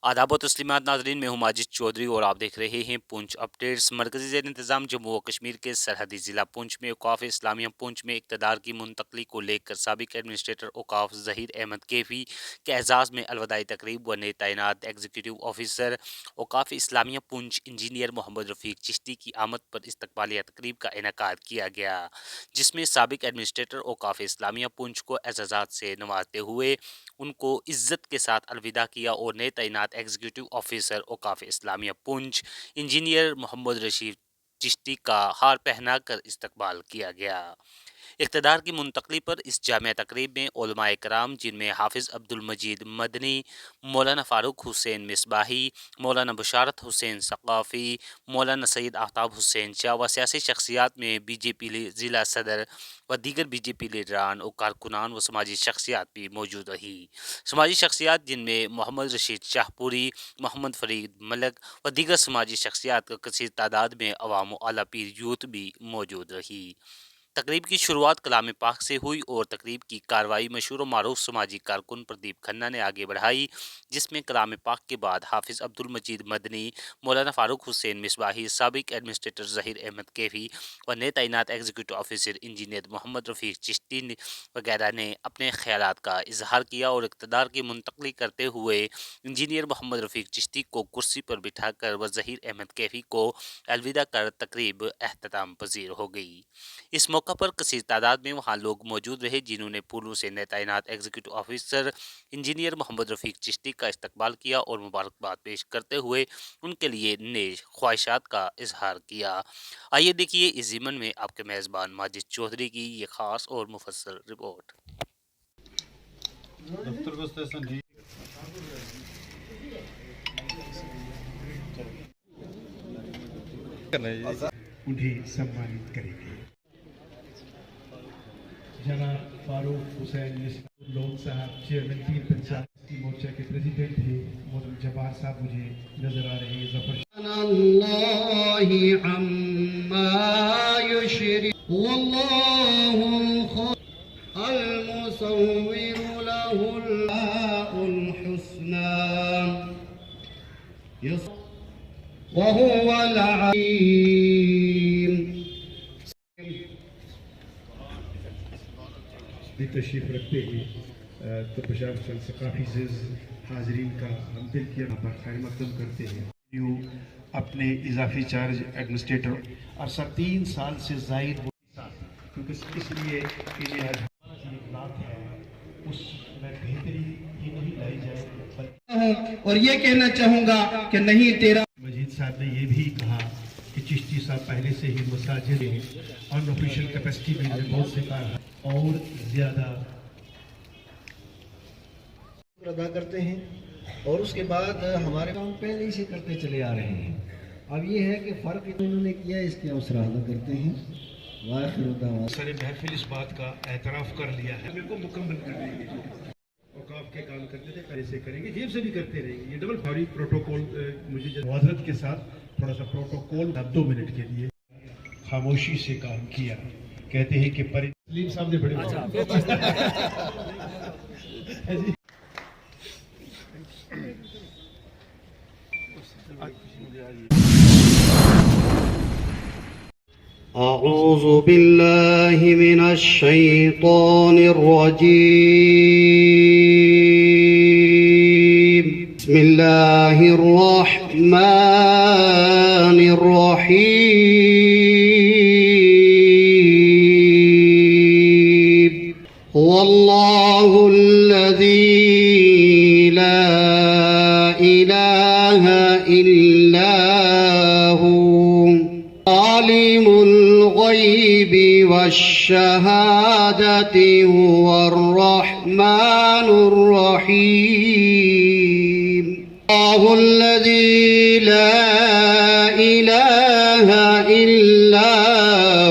آداب و تسلیمات ناظرین، میں ہوں ماجد چودھری اور آپ دیکھ رہے ہیں پونچھ اپڈیٹس۔ مرکزی زیر انتظام جموں و کشمیر کے سرحدی ضلع پونچھ میں اوقاف اسلامیہ پونچھ میں اقتدار کی منتقلی کو لے کر سابق ایڈمنسٹریٹر اوقاف ظہیر احمد کیفی کے اعزاز میں الوداعی تقریب و نئے تعینات ایگزیکٹو آفیسر اوقاف اسلامیہ پونچھ انجینئر محمد رفیق چشتی کی آمد پر استقبالیہ تقریب کا انعقاد کیا گیا، جس میں سابق ایڈمنسٹریٹر اوقاف اسلامیہ پونچھ کو اعزازات سے نوازتے ہوئے ان کو عزت کے ساتھ الوداع کیا اور نئے تعینات ایگزیکٹو آفیسر اوقاف اسلامیہ پونچھ انجینئر محمد رشید چشتی کا ہار پہنا کر استقبال کیا گیا۔ اقتدار کی منتقلی پر اس جامع تقریب میں علماء کرام، جن میں حافظ عبد المجید مدنی، مولانا فاروق حسین مصباحی، مولانا بشارت حسین ثقافی، مولانا سید آفتاب حسین شاہ و سیاسی شخصیات میں بی جے پی ضلع صدر و دیگر بی جے پی لیڈران و کارکنان و سماجی شخصیات بھی موجود رہی۔ سماجی شخصیات جن میں محمد رشید شاہ پوری، محمد فرید ملک و دیگر سماجی شخصیات کا کثیر تعداد میں عوام و اعلیٰ پیر یوتھ بھی موجود رہی۔ تقریب کی شروعات کلام پاک سے ہوئی اور تقریب کی کارروائی مشہور و معروف سماجی کارکن پردیپ کھنہ نے آگے بڑھائی، جس میں کلام پاک کے بعد حافظ عبد المجید مدنی، مولانا فاروق حسین مصباحی، سابق ایڈمنسٹریٹر ظہیر احمد کیفی و نئے تعینات ایگزیکٹو آفیسر انجینئر محمد رفیق چشتی وغیرہ نے اپنے خیالات کا اظہار کیا اور اقتدار کی منتقلی کرتے ہوئے انجینئر محمد رفیق چشتی کو کرسی پر بٹھا کر و ظہیر احمد کیفی کو الوداع کر تقریب اختتام پذیر ہو گئی۔ اس موقع پر کثیر تعداد میں وہاں لوگ موجود رہے، جنہوں نے پھولوں سے نئے تعینات ایگزیکٹو آفیسر انجینئر محمد رفیق چشتی کا استقبال کیا اور مبارکباد پیش کرتے ہوئے ان کے لیے نیک خواہشات کا اظہار کیا۔ آئیے دیکھیے اس ضمن میں آپ کے میزبان ماجد چودھری کی یہ خاص اور مفصل رپورٹ۔ انہیں سمانت کریں گے۔ جناب فاروق حسین لون صاحب چیئرمین پیر پنچایتی مورچہ کے پریزیڈنٹ تھے، محترم جبار صاحب مجھے نظر آ رہے ہیں، ظفر اللہ عما یشرک واللہ المصور له الحسنى وهو العليم۔ بھی تشریف رکھتے ہیں تو بشار حسین ثقافی سے حاضرین کا ہم دل کی خیر مقدم کرتے ہیں۔ اپنے اضافی چارج ایڈمنسٹریٹر عرصہ 3 سال سے زائد کیونکہ اس لیے اس میں بہتری ہی نہیں لائی جائے، اور یہ کہنا چاہوں گا کہ نہیں تیرا مجید صاحب نے یہ بھی کہا کہ چشتی صاحب پہلے سے ہی مساجد ہیں، ان آفیشیل کیپیسٹی میں بہت سے کار اور زیادہ ادا کرتے ہیں، اور اس کے بعد ہمارے کام پہلے سے کرتے چلے آ رہے ہیں۔ اب یہ ہے کہ فرق انہوں نے کیا، اس کے اوسر ادا کرتے ہیں۔ سر محفل اس بات کا اعتراف کر لیا ہے، میرے کو مکمل کر دیں گے۔ اوقاف کے کام کرتے تھے، پہلے سے کریں گے، جیب سے بھی کرتے رہیں گے۔ یہ ڈبل فوری پروٹوکول مجھے معذرت کے ساتھ تھوڑا سا پروٹوکول 2 منٹ کے لیے خاموشی سے کام کیا۔ کہتے ہیں کہ سلیم صاحب نے بڑے أعوذ بالله من الشيطان الرجيم بسم الله الرحمن الرحيم هو الله الذي لا إله إلا هو عالم الغيب والشهادة هو الرحمن الرحيم الله الذي لا إله إلا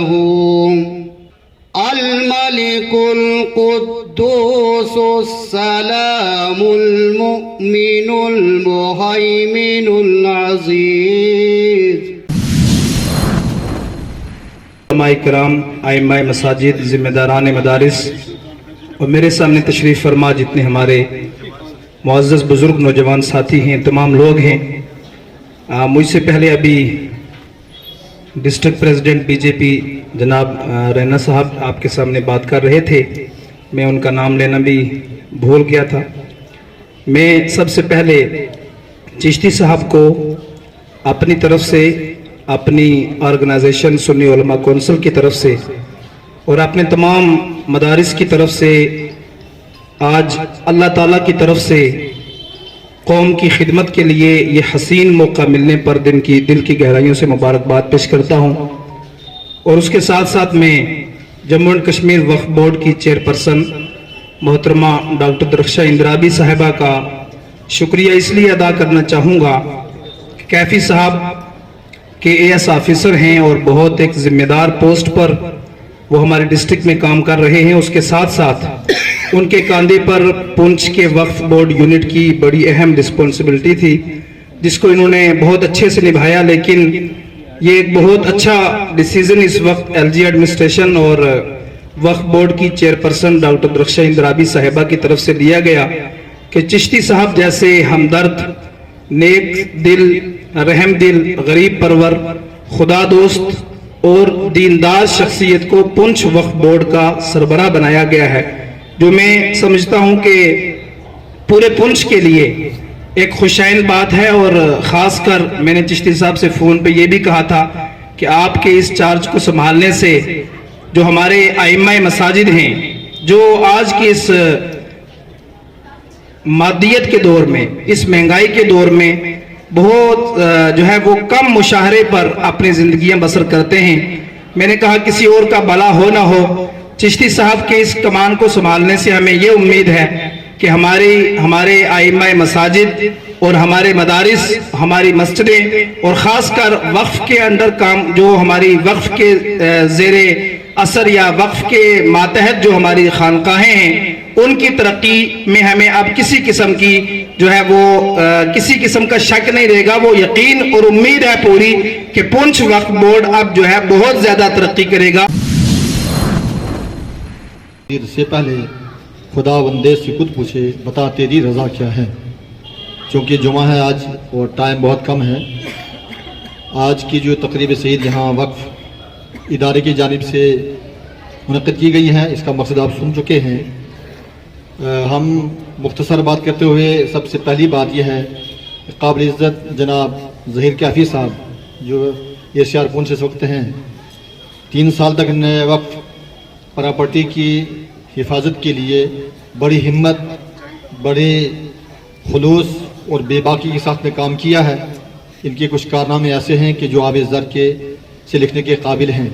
هو الملك القدوس السلام المؤمن المهيمن العزيز۔ علماء کرام، ائمہ مساجد، ذمہ داران مدارس اور میرے سامنے تشریف فرما جتنے ہمارے معزز بزرگ نوجوان ساتھی ہیں، تمام لوگ ہیں، مجھ سے پہلے ابھی ڈسٹرکٹ پریزیڈنٹ بی جے پی جناب رینا صاحب آپ کے سامنے بات کر رہے تھے، میں ان کا نام لینا بھی بھول گیا تھا۔ میں سب سے پہلے چشتی صاحب کو اپنی طرف سے، اپنی آرگنائزیشن سنی علماء کونسل کی طرف سے اور اپنے تمام مدارس کی طرف سے آج اللہ تعالیٰ کی طرف سے قوم کی خدمت کے لیے یہ حسین موقع ملنے پر دل کی گہرائیوں سے مبارکباد پیش کرتا ہوں۔ اور اس کے ساتھ ساتھ میں جموں اینڈ کشمیر وقف بورڈ کی چیئرپرسن محترمہ ڈاکٹر درخشہ اندرابی صاحبہ کا شکریہ اس لیے ادا کرنا چاہوں گا کہ کیفی صاحب کے AS آفیسر ہیں اور بہت ایک ذمہ دار پوسٹ پر وہ ہمارے ڈسٹرکٹ میں کام کر رہے ہیں۔ اس کے ساتھ ساتھ ان کے کاندھے پر پونچھ کے وقف بورڈ یونٹ کی بڑی اہم رسپانسبلٹی تھی، جس کو انہوں نے بہت اچھے سے نبھایا، لیکن یہ ایک بہت اچھا ڈیسیزن اس وقت LG ایڈمنسٹریشن اور وقف بورڈ کی چیئرپرسن ڈاکٹر درخشہ اندرابی صاحبہ کی طرف سے لیا گیا کہ چشتی صاحب جیسے ہمدرد، نیک دل، رحم دل، غریب پرور، خدا دوست اور دیندار شخصیت کو پونچھ وقف بورڈ کا سربراہ بنایا گیا ہے، جو میں سمجھتا ہوں کہ پورے پونچھ کے لیے ایک خوشائن بات ہے۔ اور خاص کر میں نے چشتی صاحب سے فون پہ یہ بھی کہا تھا کہ آپ کے اس چارج کو سنبھالنے سے جو ہمارے ائمہ مساجد ہیں، جو آج کی اس مادیت کے دور میں، اس مہنگائی کے دور میں بہت جو ہے وہ کم مشاہرے پر اپنی زندگیاں بسر کرتے ہیں، میں نے کہا کسی اور کا بھلا ہو نہ ہو، چشتی صاحب کے اس کمان کو سنبھالنے سے ہمیں یہ امید ہے کہ ہمارے ائمہ مساجد اور ہمارے مدارس، ہماری مسجدیں اور خاص کر وقف کے اندر کام جو ہماری وقف کے زیر اثر یا وقف کے ماتحت جو ہماری خانقاہیں ہیں، ان کی ترقی میں ہمیں اب کسی قسم کی جو ہے وہ کسی قسم کا شک نہیں رہے گا۔ وہ یقین اور امید ہے پوری کہ پونچھ وقف بورڈ اب جو ہے بہت زیادہ ترقی کرے گا۔ سے پہلے خدا بندے سے خود پوچھے بتا تیری رضا کیا ہے، چونکہ جمعہ ہے آج اور ٹائم بہت کم ہے۔ آج کی جو تقریب سعید یہاں وقف ادارے کی جانب سے منعقد کی گئی ہے، اس کا مقصد آپ سن چکے ہیں۔ ہم مختصر بات کرتے ہوئے سب سے پہلی بات یہ ہے کہ قابل عزت جناب ظہیر کیفی صاحب جو ACR پونچھ سے اس وقت ہیں، 3 سال تک انہوں نے وقف پراپرٹی کی حفاظت کے لیے بڑی ہمت، بڑے خلوص اور بے باکی کے ساتھ میں کام کیا ہے۔ ان کے کچھ کارنامے ایسے ہیں کہ جو آب زر سے لکھنے کے قابل ہیں۔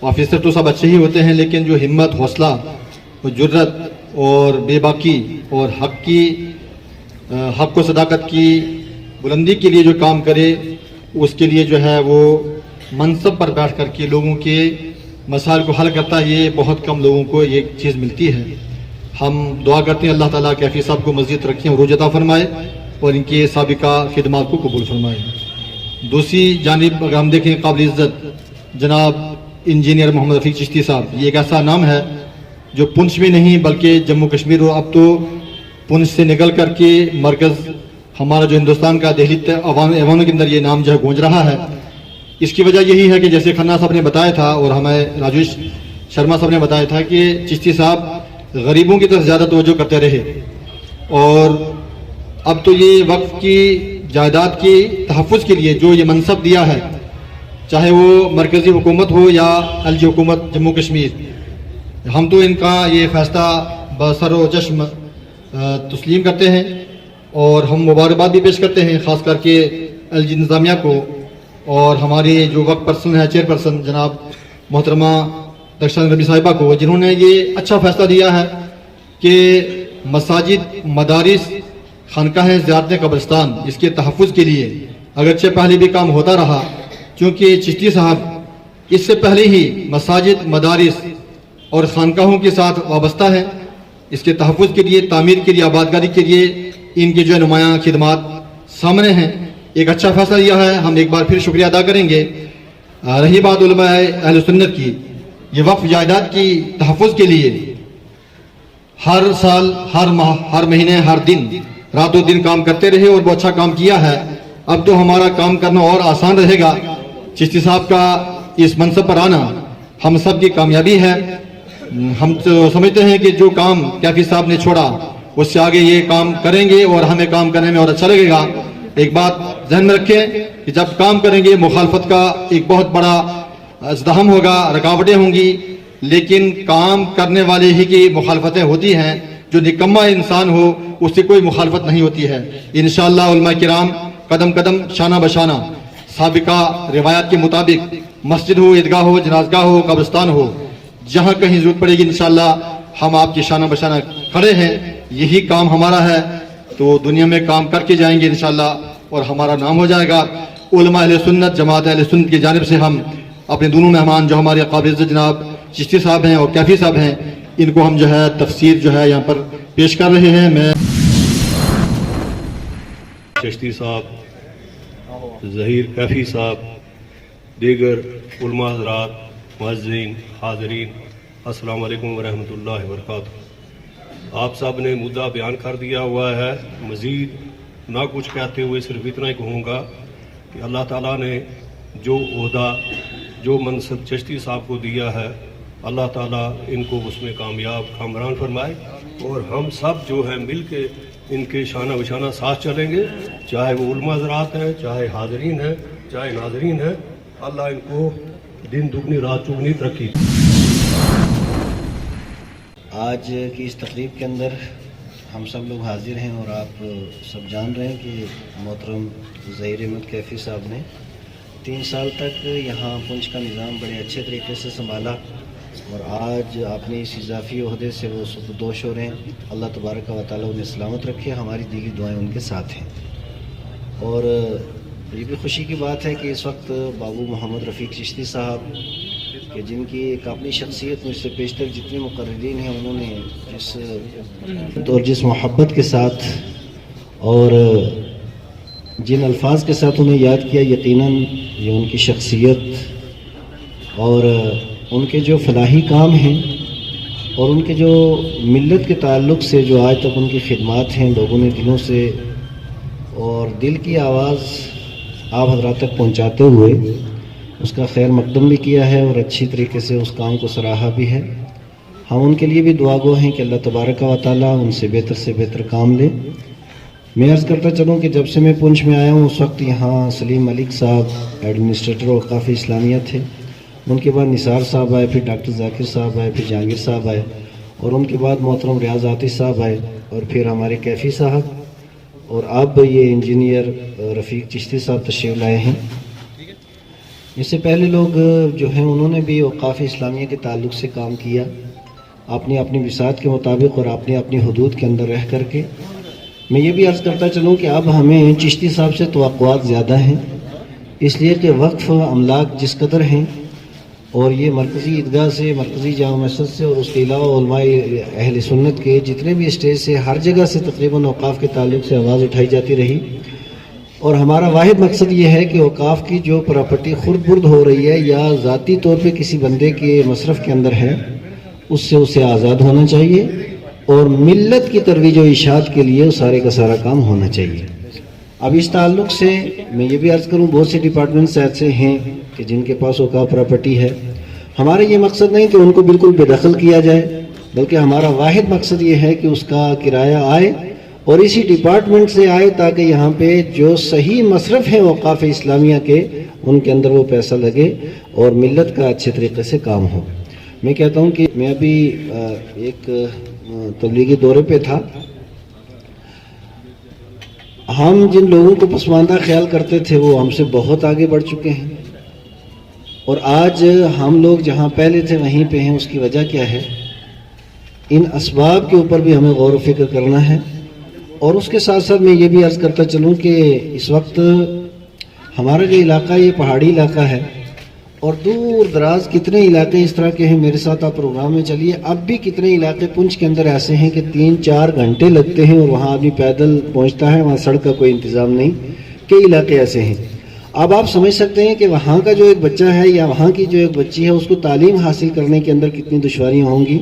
آفیسر تو سب اچھے ہی ہوتے ہیں، لیکن جو ہمت، حوصلہ اور جرت اور بے باکی اور حق و صداقت کی بلندی کے لیے جو کام کرے، اس کے لیے جو ہے وہ منصب پر بیٹھ کر کے لوگوں کے مسائل کو حل کرتا ہے، یہ بہت کم لوگوں کو یہ چیز ملتی ہے۔ ہم دعا کرتے ہیں اللہ تعالیٰ کیفی صاحب کو مزید رکھیں، عروج عطا فرمائے اور ان کے سابقہ خدمات کو قبول فرمائے۔ دوسری جانب اگر ہم دیکھیں قابل عزت جناب انجینئر محمد رفیق چشتی صاحب، یہ ایک ایسا نام ہے جو پونچھ میں نہیں بلکہ جموں کشمیر اور اب تو پونچھ سے نکل کر کے مرکز ہمارا جو ہندوستان کا دہلی ایوانوں کے اندر یہ نام جو ہے گونج رہا ہے۔ اس کی وجہ یہی ہے کہ جیسے کھنہ صاحب نے بتایا تھا اور ہمیں راجیش شرما صاحب نے بتایا تھا کہ چشتی صاحب غریبوں کی طرف زیادہ توجہ کرتے رہے، اور اب تو یہ وقف کی جائیداد کی تحفظ کے لیے جو یہ منصب دیا ہے، چاہے وہ مرکزی حکومت ہو یا LG حکومت جموں کشمیر، ہم تو ان کا یہ فیصلہ بسر و چشم تسلیم کرتے ہیں اور ہم مبارکباد بھی پیش کرتے ہیں، خاص کر کے LG انتظامیہ کو اور ہماری جو وقت پرسن ہے چیئرپرسن جناب محترمہ درخشہ اندرابی صاحبہ کو، جنہوں نے یہ اچھا فیصلہ دیا ہے کہ مساجد، مدارس، خانقاہیں، زیارتیں، قبرستان اس کے تحفظ کے لیے اگرچہ پہلے بھی کام ہوتا رہا، چونکہ چشتی صاحب اس سے پہلے ہی مساجد، مدارس اور خانقاہوں کے ساتھ وابستہ ہیں، اس کے تحفظ کے لیے، تعمیر کے لیے، آبادکاری کے لیے ان کے جو نمایاں خدمات سامنے ہیں۔ ایک اچھا فیصلہ لیا ہے، ہم ایک بار پھر شکریہ ادا کریں گے۔ رہی بات علماء اہل سنت کی، یہ وقف جائیداد کی تحفظ کے لیے ہر سال، ہر ماہ، ہر مہینے، ہر دن रातों दिन काम करते रहे और वो अच्छा काम किया है। अब तो हमारा काम करना और आसान रहेगा। चिश्ती साहब का इस मनसब पर आना हम सब की कामयाबी है। हम तो समझते हैं कि जो काम कैफी साहब ने छोड़ा उससे आगे ये काम करेंगे और हमें काम करने में और अच्छा लगेगा। एक बात ध्यान में रखें कि जब काम करेंगे मुखालफत का एक बहुत बड़ा इज़्दिहाम होगा, रुकावटें होंगी, लेकिन काम करने वाले ही की मुखालफतें होती हैं। जो निकम्मा इंसान हो उससे कोई मुखालफत नहीं होती है। इंशाअल्लाह उलमा किराम कदम कदम शाना बशाना साबिका रिवायात के मुताबिक मस्जिद हो, ईदगाह हो, जनाजगाह हो, कब्रिस्तान हो, जहाँ कहीं जरूरत पड़ेगी इंशाअल्लाह हम आपकी शाना बशाना खड़े हैं। यही काम हमारा है तो दुनिया में काम करके जाएंगे इंशाअल्लाह और हमारा नाम हो जाएगा। उलमा अहले सुन्नत जमात अहले सुन्नत की जानिब से हम अपने दोनों मेहमान जो हमारे काबिल इज़्ज़त जनाब चिश्ती साहब हैं और कैफी साहब हैं, इनको हम जो है तफसीर जो है यहाँ पर पेश कर रहे हैं। मैं चिश्ती साहब, ज़हीर कैफी साहब, दीगर उलमा हज़रात, मुअज़्ज़िन, हाज़रीन, अस्सलाम वालेकुम वरहमतुल्लाहि वबरकातुहू। आप सब ने मुद्दा बयान कर दिया हुआ है। मज़ीद ना कुछ कहते हुए सिर्फ इतना ही कहूँगा कि अल्लाह ताला ने जो ओहदा, जो मनसब चिश्ती साहब को दिया है, अल्लाह ताला इनको उसमें कामयाब कामरान फरमाए और हम सब जो है मिल के इनके शाना बशाना साथ चलेंगे, चाहे वो उलमा हज़रात हैं, चाहे हाज़रीन हैं, चाहे नाज़रीन हैं। अल्लाह इनको दिन दुगनी रात चौगनी तरक्की। आज की इस तकरीब के अंदर हम सब लोग हाजिर हैं और आप सब जान रहे हैं कि मोहतरम ज़हीर अहमद कैफी साहब ने 3 साल तक यहाँ पुंछ का निज़ाम बड़े अच्छे तरीके से संभाला और आज अपने इस इजाफी ओहदे से वो सुपुर्दोश हो रहे हैं। अल्लाह तबारक व तआला उन्हें सलामत रखे, हमारी दिली दुआएं उनके साथ हैं। और ये भी खुशी की बात है कि इस वक्त बाबू मोहम्मद रफ़ीक चिश्ती साहब कि जिनकी एक अपनी शख्सियत मुझसे पेशतर जितने मुकर्रिरीन हैं उन्होंने जिस मोहब्बत के साथ और जिन अल्फाज के साथ उन्हें याद किया, यकीनन ये उनकी शख्सियत और उनके जो फलाही काम हैं और उनके जो मिल्लत के ताल्लुक़ से जो आज तक उनकी खिदमात हैं, लोगों ने दिलों से और दिल की आवाज़ आप हज़रात तक पहुँचाते हुए उसका खैर मकदम भी किया है और अच्छी तरीके से उस काम को सराहा भी है। हम उनके लिए भी दुआगो हैं कि अल्लाह तबारक व तआला उनसे बेहतर काम ले। मैं अर्ज़ करता चलूँ कि जब से मैं पुंछ में आया हूँ उस वक्त यहाँ सलीम मलिक साहब एडमिनिस्ट्रेटर औक़ाफ़ इस्लामिया थे, उनके बाद निसार साहब आए, फिर डॉक्टर ज़ाकिर साहब आए, फिर जहांगीर साहब आए और उनके बाद मोहतरम रियाज़ आतिश साहब आए और फिर हमारे कैफी साहब और अब ये इंजीनियर रफ़ीक चिश्ती साहब तशरीफ़ लाए हैं। इससे पहले लोग जो हैं उन्होंने भी औक़ाफ़ इस्लामिया के ताल्लुक़ से काम किया अपनी अपनी विसात के मुताबिक और अपनी अपनी हदूद के अंदर रह कर के। मैं ये भी अर्ज़ करता चलूँ कि अब हमें चिश्ती साहब से तवक्कुआत ज़्यादा हैं, इसलिए कि वक्फ़ अमलाक जिस कदर हैं और ये मरकज़ी ईदगाह से, मरकज़ी जामा मस्जिद से और उसके अलावा उलमाए अहले सुन्नत के जितने भी स्टेज से हर जगह से तकरीबन औक़ाफ़ के ताल्लुक़ से आवाज़ उठाई जाती रही और हमारा वाहिद मकसद ये है कि औक़ाफ़ की जो प्रॉपर्टी खुर्द बुर्द हो रही है या ज़ाती तौर पे किसी बंदे के मसरफ़ के अंदर है उससे उसे आज़ाद होना चाहिए और मिल्लत की तरवीज और इशाअत के लिए सारे का सारा काम होना चाहिए। अब इस ताल्लुक़ से मैं ये भी अर्ज़ करूँ बहुत से डिपार्टमेंट्स ऐसे हैं कि जिनके पास औक़ाफ़ प्रॉपर्टी है। हमारा ये मकसद नहीं कि उनको बिल्कुल बेदखल किया जाए, बल्कि हमारा वाहिद मकसद ये है कि उसका किराया आए और इसी डिपार्टमेंट से आए ताकि यहाँ पे जो सही मसरफ़ है औक़ाफ़ इस्लामिया के उनके अंदर वो पैसा लगे और मिल्लत का अच्छे तरीके से काम हो। मैं कहता हूँ कि मैं अभी एक तबलीगी दौरे पे था। हम जिन लोगों को पसमानदा ख्याल करते थे वो हमसे बहुत आगे बढ़ चुके हैं और आज हम लोग जहाँ पहले थे वहीं पे हैं। उसकी वजह क्या है? इन असबाब के ऊपर भी हमें गौर व फिक्र करना है। और उसके साथ साथ मैं ये भी अर्ज़ करता चलूँ कि इस वक्त हमारा जो इलाका ये पहाड़ी इलाका है और दूर दराज कितने इलाके इस तरह के हैं। मेरे साथ आप प्रोग्राम में चलिए, अब भी कितने इलाके पुंछ के अंदर ऐसे हैं कि 3-4 घंटे लगते हैं और वहाँ आदमी पैदल पहुँचता है, वहाँ सड़क का कोई इंतज़ाम नहीं। कई इलाके ऐसे हैं। अब आप समझ सकते हैं कि वहाँ का जो एक बच्चा है या वहाँ की जो एक बच्ची है उसको तालीम हासिल करने के अंदर कितनी दुश्वारियाँ होंगी।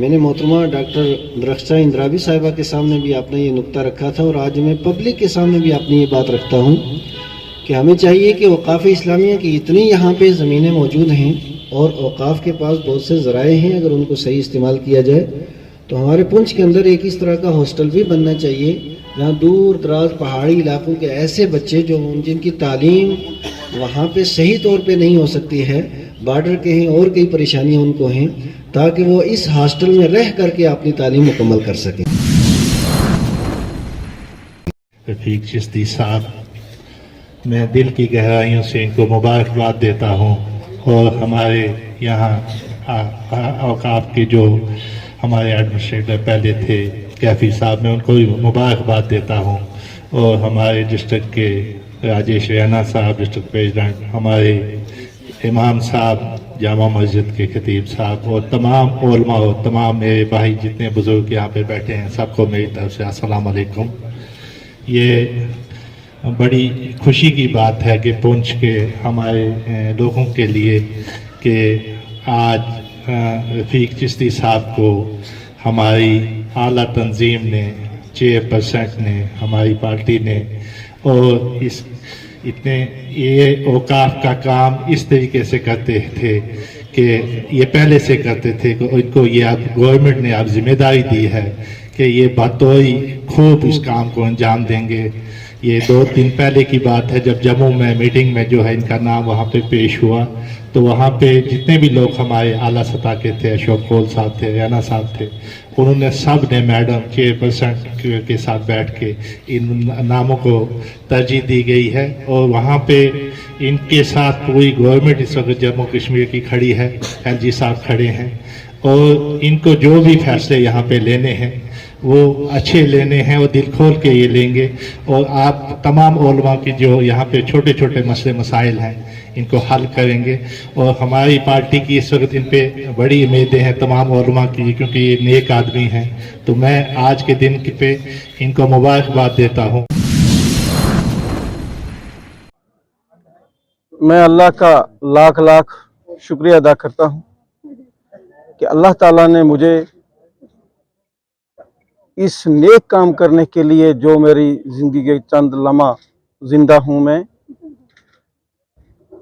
मैंने मोहतरमा डॉक्टर दरख्शां इंद्राबी साहिबा के सामने भी आपने ये नुक्ता रखा था और आज मैं पब्लिक के सामने भी अपनी ये बात रखता हूँ कि हमें चाहिए कि औक़ाफ़ इस्लामिया की इतनी यहाँ पे ज़मीनें मौजूद हैं और औक़ाफ़ के पास बहुत से ज़राए हैं, अगर उनको सही इस्तेमाल किया जाए तो हमारे पुंछ के अंदर एक इस तरह का हॉस्टल भी बनना चाहिए जहाँ दूर दराज पहाड़ी इलाकों के ऐसे बच्चे जो जिनकी तालीम वहाँ पे सही तौर पे नहीं हो सकती है, बॉर्डर के हैं और कई परेशानियाँ उनको हैं, ताकि वो इस हॉस्टल में रह करके अपनी तालीम मुकम्मल कर सकें। रफीक चिश्ती साहब, मैं दिल की गहराइयों से इनको मुबारकबाद देता हूँ और हमारे यहाँ औक़ाफ़ के जो हमारे एडमिनिस्ट्रेटर पहले थे कैफी साहब, मैं उनको भी मुबारकबाद देता हूँ और हमारे डिस्ट्रिक्ट के राजेश रैना साहब डिस्ट्रिक्ट प्रेसिडेंट, हमारे इमाम साहब जामा मस्जिद के खतीब साहब और तमाम उलमा और तमाम मेरे भाई जितने बुज़ुर्ग यहाँ पे बैठे हैं सबको मेरी तरफ से अस्सलाम वालेकुम। ये बड़ी खुशी की बात है कि पुंछ के हमारे लोगों के लिए कि आज रफीक चिश्ती साहब को हमारी आला तंजीम ने, चेयरपर्सन ने, हमारी पार्टी ने और इस इतने ये औक़ाफ़ का काम इस तरीके से करते थे कि ये पहले से करते थे कि इनको ये अब गवर्नमेंट ने अब जिम्मेदारी दी है कि ये बतौरी खूब इस काम को अंजाम देंगे। ये 2 दिन पहले की बात है जब जम्मू में मीटिंग में जो है इनका नाम वहाँ पे पेश हुआ तो वहाँ पे जितने भी लोग हमारे आला सतह के थे, अशोक कोल साहब थे, रैना साहब थे, उन्होंने सब ने मैडम चेयरपर्सन के साथ बैठ के इन नामों को तरजीह दी गई है और वहाँ पे इनके साथ पूरी गवर्नमेंट इस वक्त जम्मू कश्मीर की खड़ी है, LG साहब खड़े हैं और इनको जो भी फैसले यहाँ पे लेने हैं वो अच्छे लेने हैं और दिल खोल के ये लेंगे और आप तमाम उलमा की जो यहाँ पे छोटे छोटे मसले मसाइल हैं इनको हल करेंगे और हमारी पार्टी की इस वक्त इन पे बड़ी उम्मीदें हैं तमाम उलमा की, क्योंकि ये नेक आदमी हैं। तो मैं आज के दिन पे इनको मुबारकबाद देता हूँ। मैं अल्लाह का लाख लाख शुक्रिया अदा करता हूँ कि अल्लाह ताला ने मुझे इस नेक काम करने के लिए, जो मेरी ज़िंदगी के चंद लम्हा ज़िंदा हूँ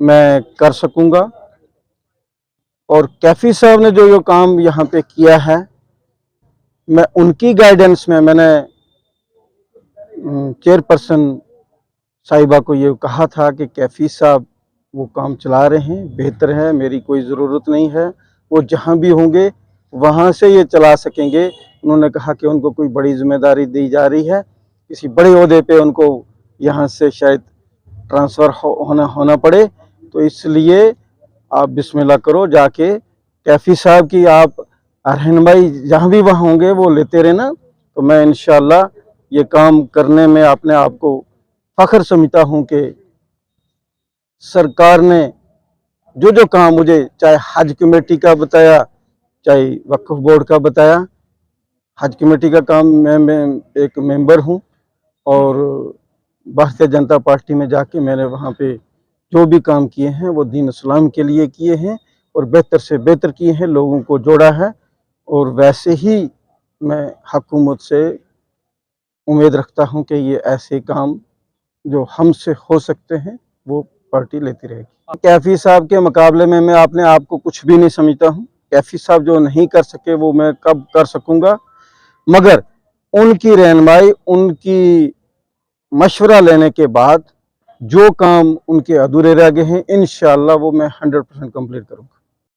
मैं कर सकूँगा। और कैफ़ी साहब ने जो काम यहाँ पे किया है, मैं उनकी गाइडेंस में, मैंने चेयरपर्सन साहिबा को ये कहा था कि कैफ़ी साहब वो काम चला रहे हैं, बेहतर है, मेरी कोई ज़रूरत नहीं है, वो जहाँ भी होंगे वहाँ से ये चला सकेंगे। उन्होंने कहा कि उनको कोई बड़ी जिम्मेदारी दी जा रही है, किसी बड़े ओहदे पे उनको यहाँ से शायद ट्रांसफ़र होना पड़े, तो इसलिए आप बिस्मिल्लाह करो, जाके कैफ़ी साहब की आप रहनुमाई जहाँ भी वहाँ होंगे वो लेते रहना। तो मैं इंशाअल्लाह ये काम करने में अपने आप को फ़ख्र समझता हूँ कि सरकार ने जो काम मुझे, चाहे हज कमेटी का बताया, चाहे वक्फ बोर्ड का बताया, हज कमेटी का काम मैं एक मेंबर हूं और भारतीय जनता पार्टी में जाके मैंने वहां पे जो भी काम किए हैं वो दीन इस्लाम के लिए किए हैं और बेहतर से बेहतर किए हैं, लोगों को जोड़ा है। और वैसे ही मैं हुकूमत से उम्मीद रखता हूं कि ये ऐसे काम जो हमसे हो सकते हैं वो पार्टी लेती रहेगी। कैफ़ी साहब के मुकाबले में मैं अपने आप को कुछ भी नहीं समझता हूं। कैफ़ी साहब जो नहीं कर सके वो मैं कब कर सकूंगा, मगर उनकी रहनुमाई, उनकी मशवरा लेने के बाद जो काम उनके अधूरे रह गए हैं, इंशाअल्लाह वो मैं 100% कंप्लीट करूंगा।